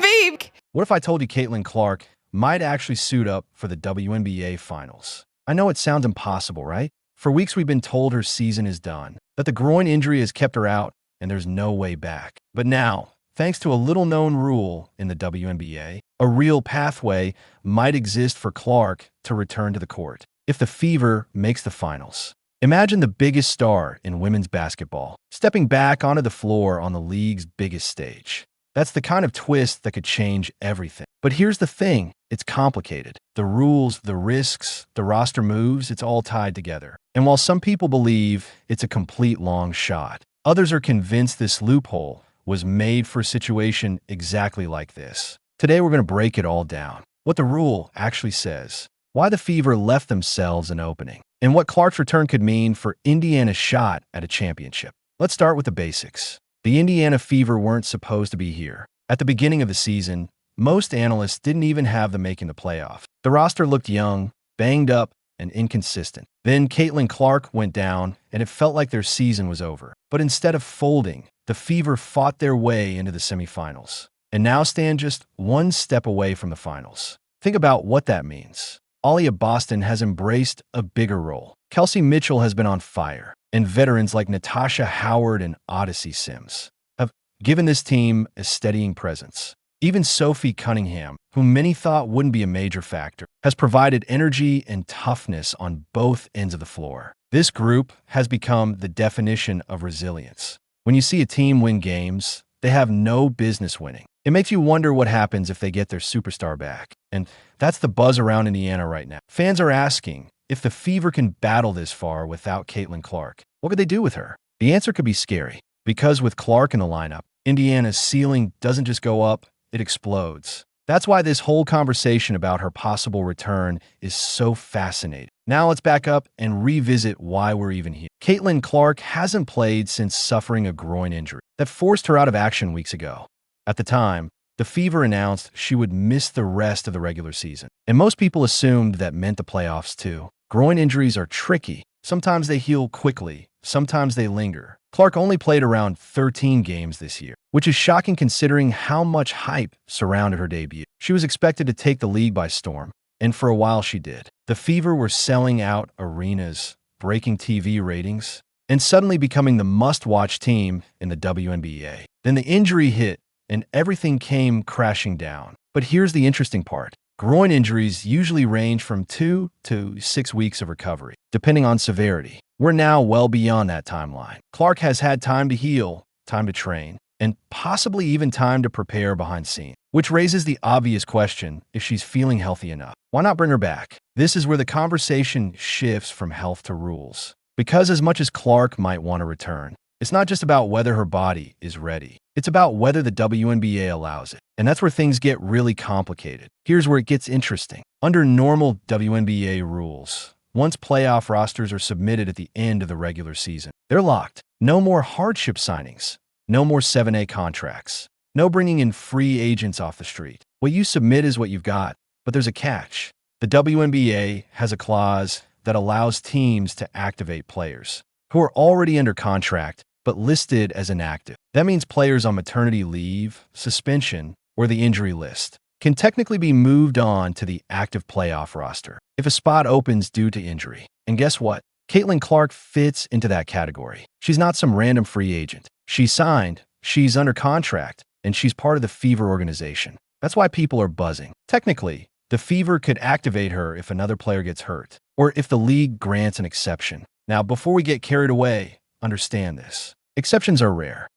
WNBA. What if I told you Caitlin Clark might actually suit up for the WNBA Finals? I know it sounds impossible, right? For weeks we've been told her season is done, that the groin injury has kept her out and there's no way back. But now, thanks to a little-known rule in the WNBA, a real pathway might exist for Clark to return to the court if the Fever makes the finals. Imagine the biggest star in women's basketball stepping back onto the floor on the league's biggest stage. That's the kind of twist that could change everything. But here's the thing, it's complicated. The rules, the risks, the roster moves, it's all tied together. And while some people believe it's a complete long shot, others are convinced this loophole was made for a situation exactly like this. Today we're going to break it all down. What the rule actually says, why the Fever left themselves an opening, and what Clark's return could mean for Indiana's shot at a championship. Let's start with the basics. The Indiana Fever weren't supposed to be here. At the beginning of the season, most analysts didn't even have them making the playoffs. The roster looked young, banged up, and inconsistent. Then Caitlin Clark went down, and it felt like their season was over. But instead of folding, the Fever fought their way into the semifinals, and now stand just one step away from the finals. Think about what that means. Aliyah Boston has embraced a bigger role. Kelsey Mitchell has been on fire, and veterans like Natasha Howard and Odyssey Sims have given this team a steadying presence. Even Sophie Cunningham, whom many thought wouldn't be a major factor, has provided energy and toughness on both ends of the floor. This group has become the definition of resilience. When you see a team win games they have no business winning, it makes you wonder what happens if they get their superstar back. And that's the buzz around Indiana right now. Fans are asking if the Fever can battle this far without Caitlin Clark. What could they do with her? The answer could be scary, because with Clark in the lineup, Indiana's ceiling doesn't just go up, it explodes. That's why this whole conversation about her possible return is so fascinating. Now let's back up and revisit why we're even here. Caitlin Clark hasn't played since suffering a groin injury that forced her out of action weeks ago. At the time, the Fever announced she would miss the rest of the regular season, and most people assumed that meant the playoffs too. Groin injuries are tricky. Sometimes they heal quickly, sometimes they linger. Clark only played around 13 games this year, which is shocking considering how much hype surrounded her debut. She was expected to take the league by storm, and for a while she did. The Fever were selling out arenas, breaking TV ratings, and suddenly becoming the must-watch team in the WNBA. Then the injury hit, and everything came crashing down. But here's the interesting part. Groin injuries usually range from 2 to 6 weeks of recovery, depending on severity. We're now well beyond that timeline. Clark has had time to heal, time to train, and possibly even time to prepare behind scenes, which raises the obvious question if she's feeling healthy enough. Why not bring her back? This is where the conversation shifts from health to rules. Because as much as Clark might want to return, it's not just about whether her body is ready. It's about whether the WNBA allows it. And that's where things get really complicated. Here's where it gets interesting. Under normal WNBA rules, once playoff rosters are submitted at the end of the regular season, they're locked. No more hardship signings. No more 7A contracts. No bringing in free agents off the street. What you submit is what you've got. But there's a catch. The WNBA has a clause that allows teams to activate players who are already under contract but listed as inactive. That means players on maternity leave, suspension, or the injury list can technically be moved on to the active playoff roster if a spot opens due to injury. And guess what? Caitlin Clark fits into that category. She's not some random free agent. She's signed, she's under contract, and she's part of the Fever organization. That's why people are buzzing. Technically, the Fever could activate her if another player gets hurt, or if the league grants an exception. Now, before we get carried away, understand this. Exceptions are rare.